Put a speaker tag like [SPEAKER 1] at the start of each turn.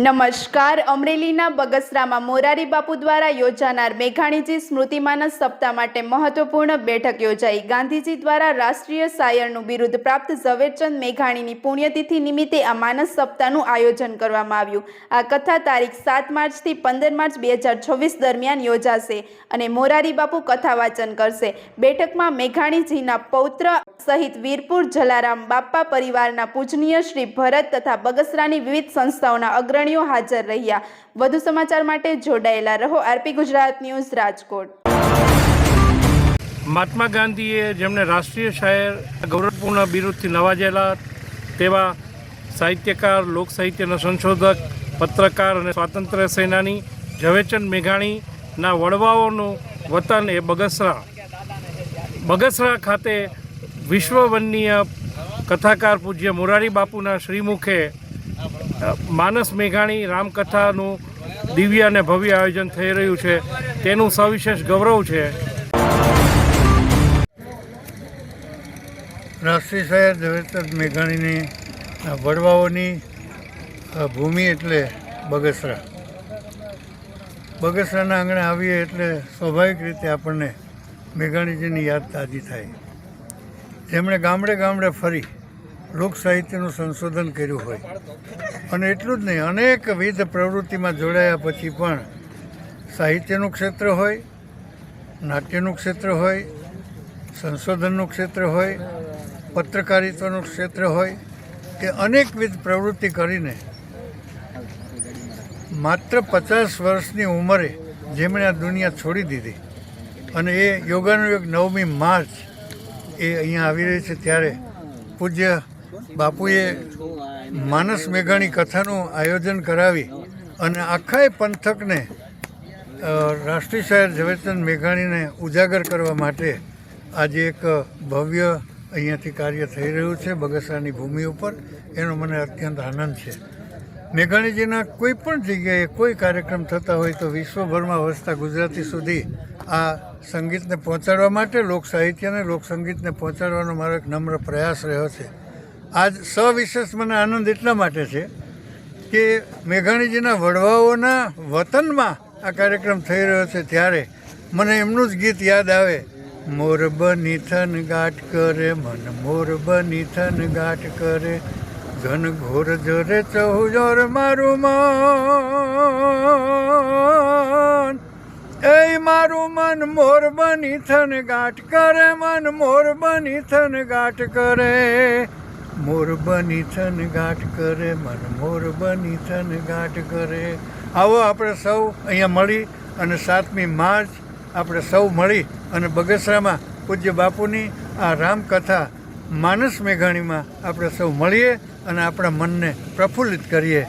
[SPEAKER 1] નમસ્કાર. અમરેલીના બગસરામાં મોરારી બાપુ દ્વારા યોજાનાર મેઘાણીજી સ્મૃતિ માનસ સપ્તાહ માટે મહત્વપૂર્ણ બેઠક યોજાઈ. ગાંધીજી દ્વારા રાષ્ટ્રીય શાયરનું બિરુદ પ્રાપ્ત ઝવેરચંદ મેઘાણીની પુણ્યતિથિ નિમિત્તે આ માનસ સપ્તાહનું આયોજન કરવામાં આવ્યું. આ કથા તારીખ 7 માર્ચથી 15 માર્ચ 2026 દરમિયાન યોજાશે અને મોરારી બાપુ કથા વાચન કરશે. બેઠકમાં મેઘાણીજીના પૌત્ર સહિત વીરપુર જલારામ બાપા પરિવારના પૂજનીય શ્રી ભરત તથા બગસરાની વિવિધ સંસ્થાઓના અગ્રણીઓ હાજર રહ્યા. વધુ સમાચાર માટે જોડાયેલા રહો. RP Gujarat news, Rajkot.
[SPEAKER 2] મહાત્મા ગાંધીએ જેમને રાષ્ટ્રીય શાયર ગૌરવપૂર્ણ બિરુદથી નવાજેલા તેવા સાહિત્યકાર, લોક સાહિત્યના સંશોધક, પત્રકાર અને સ્વાતંત્ર્ય સેનાની ઝવેરચંદ મેઘાણીના વડવાઓનું વતન એ બગસરા ખાતે વિશ્વવંદનીય કથાકાર પૂજ્ય મોરારી બાપુના શ્રીમુખે માનસ મેઘાણી રામકથાનું દિવ્ય અને ભવ્ય આયોજન થઈ રહ્યું છે. તેનું સવિશેષ ગૌરવ છે.
[SPEAKER 3] રાષ્ટ્રીય શાયર ઝવેરચંદ મેઘાણીની વડવાઓની ભૂમિ એટલે બગસરા. બગસરાના આંગણે આવીએ એટલે સ્વાભાવિક રીતે આપણને મેઘાણીજીની યાદ તાજી થાય, જેમણે ગામડે ગામડે ફરી લોક સાહિત્યનું સંશોધન કર્યું હોય અને એટલું જ નહીં, અનેકવિધ પ્રવૃત્તિમાં જોડાયા પછી પણ સાહિત્યનું ક્ષેત્ર હોય, નાટ્યનું ક્ષેત્ર હોય, સંશોધનનું ક્ષેત્ર હોય, પત્રકારિતાનું ક્ષેત્ર હોય, કે અનેકવિધ પ્રવૃત્તિ કરીને માત્ર 50 વર્ષની ઉંમરે જેમણે આ દુનિયા છોડી દીધી અને એ યોગાનુયોગ 9મી માર્ચ એ અહીંયા આવી રહી છે, ત્યારે પૂજ્ય બાપુએ માનસ મેઘાણી કથાનું આયોજન કરાવી અને આખા પંથકને રાષ્ટ્રીય શાયર ઝવેરચંદ મેઘાણીને ઉજાગર કરવા માટે આજે એક ભવ્ય અહીંયાથી કાર્ય થઈ રહ્યું છે બગસરાની ભૂમિ ઉપર. એનો મને અત્યંત આનંદ છે. મેઘાણીજીના કોઈ પણ જગ્યાએ કોઈ કાર્યક્રમ થતા હોય તો વિશ્વભરમાં વસતા ગુજરાતી સુધી આ સંગીતને પહોંચાડવા માટે, લોક સાહિત્યને, લોક સંગીતને પહોંચાડવાનો મારો એક નમ્ર પ્રયાસ રહ્યો છે. આજ સવિશેષ મને આનંદ એટલા માટે છે કે મેઘાણીજીના વડવાઓના વતનમાં આ કાર્યક્રમ થઈ રહ્યો છે, ત્યારે મને એમનું જ ગીત યાદ આવે, મોર બની થન ગાટ કરે મન, મોર બની થન ગાટ કરે ઘન ઘોર જોરે ચહુજોર મારું મન, એ મારું મન મોર બની થન ગાટ કરે, મન મોર બની થન ગાટ કરે, મોર બની થન ગાટ કરે મન, મોર બની થન ગાટ કરે. આવો આપણે સૌ અહીંયા મળી અને 7મી માર્ચ આપણે સૌ મળી અને બગસરામાં પૂજ્ય બાપુની આ રામકથા માનસ મેઘાણીમાં આપણે સૌ મળીએ અને આપણા મનને પ્રફુલ્લિત કરીએ.